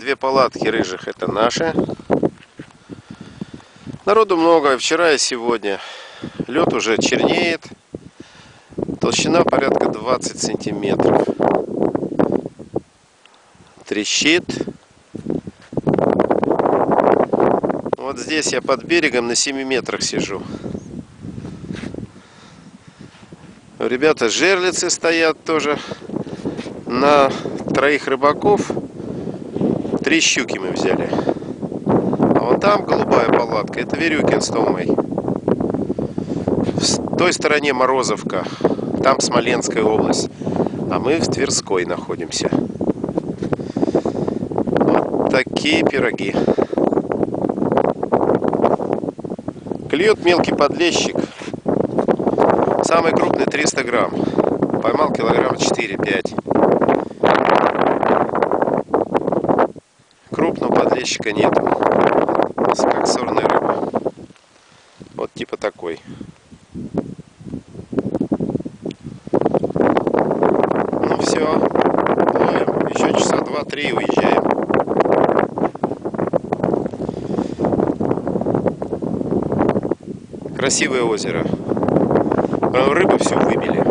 две палатки рыжих это наши. Народу много, вчера и сегодня. Лед уже чернеет. Толщина порядка 20 сантиметров. Трещит. Вот здесь я под берегом на 7 метрах сижу. Ребята жерлицы стоят тоже. На 3 рыбаков 3 щуки мы взяли. А вон там голубая палатка, это Верюкин с Томой. В той стороне Морозовка, там Смоленская область. А мы в Тверской находимся. Вот такие пироги. Клюет мелкий подлещик. Самый крупный 300 грамм. Поймал килограмм 4-5. Крупного подлещика нет. Как сорная рыба. Вот типа такой. Ну все. Ловим. Еще часа 2-3 и уезжаем. Красивое озеро. Рыбы все выбили.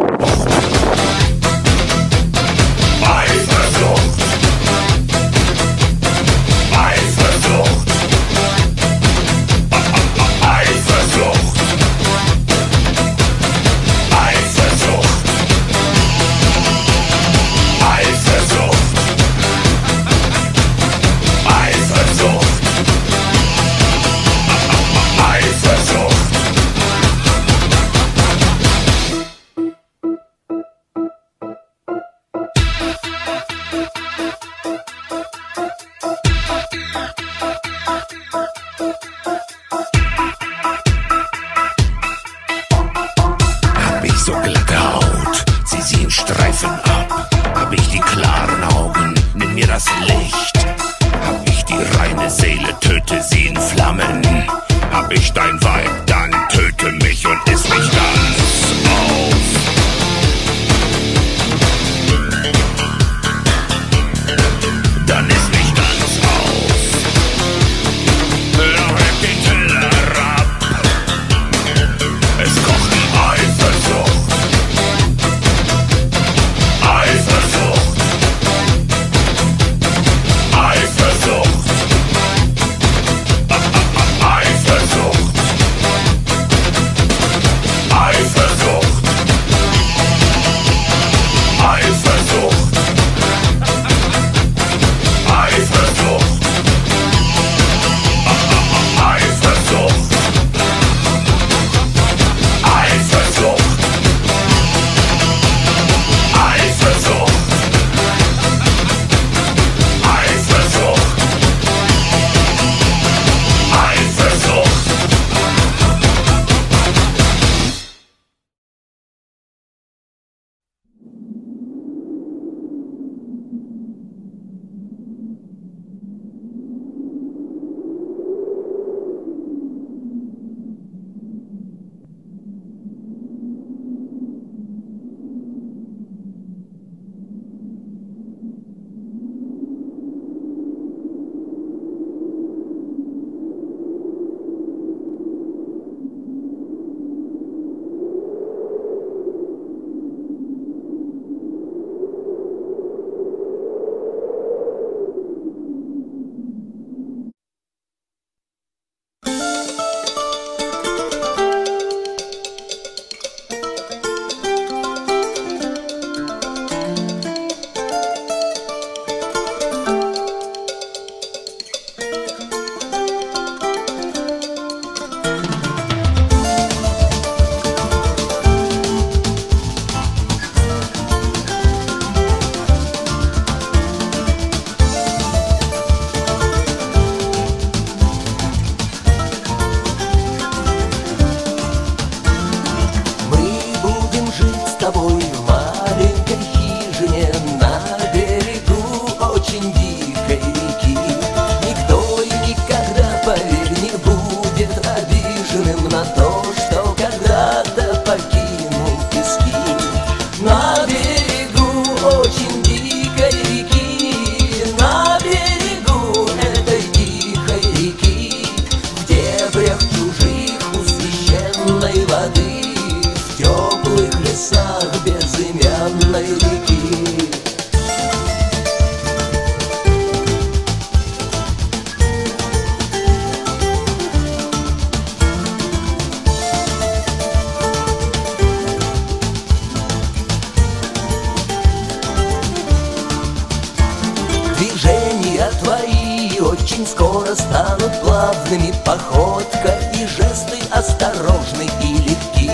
Движения твои очень скоро станут плавными, походка и жесты осторожны и легки.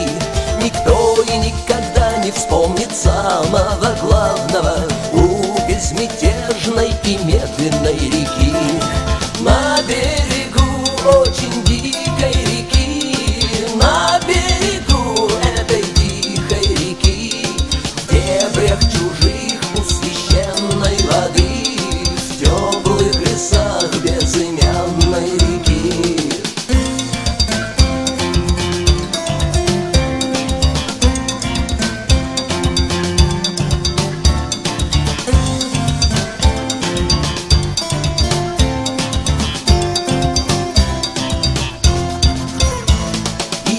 Никто и никогда не вспомнит самого главного у безмятежной и медленной реки. На берегу очень дикой реки, на берегу этой тихой реки, в дебрях чужих у священной воды, в теплых лесах безымянной реки.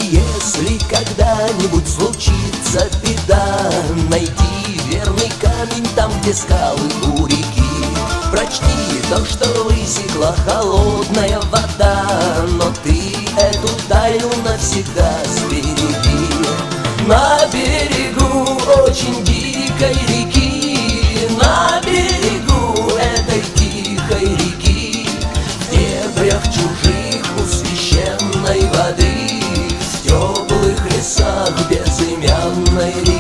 Если когда-нибудь случится беда, найди верный камень там, где скалы у реки. Прочти то, что высекла холодная вода, но ты эту тайну навсегда сбереги. На берегу очень дикой реки, на берегу этой тихой реки, в дебрях чужих у священной воды, в теплых лесах безымянной реки.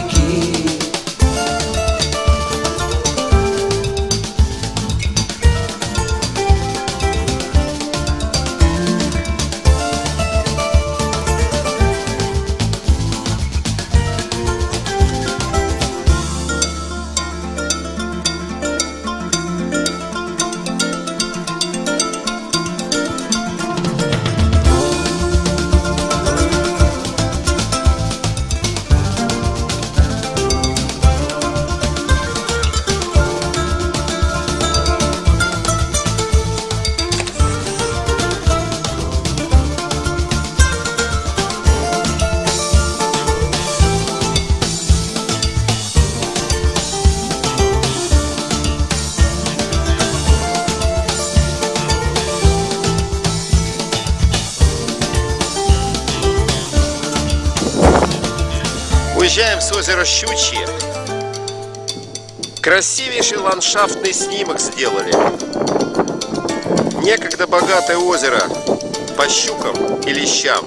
Уезжаем с озера Щучье. Красивейший ландшафтный снимок сделали. Некогда богатое озеро по щукам и лещам,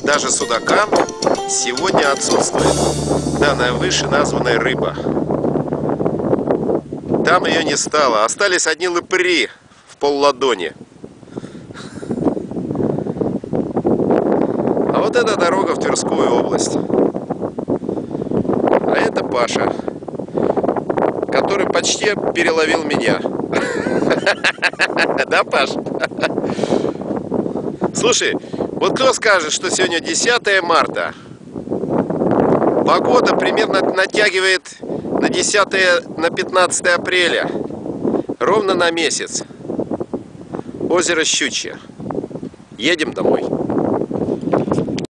даже судакам, сегодня отсутствует данная выше названная рыба. Там ее не стало, остались одни лопыри в полладони. А вот эта дорога в Тверскую область. А это Паша, который почти переловил меня. Да, Паш? Слушай, вот кто скажет, что сегодня 10 марта? Погода примерно натягивает на 10 на 15 апреля. Ровно на месяц. Озеро Щучье. Едем домой.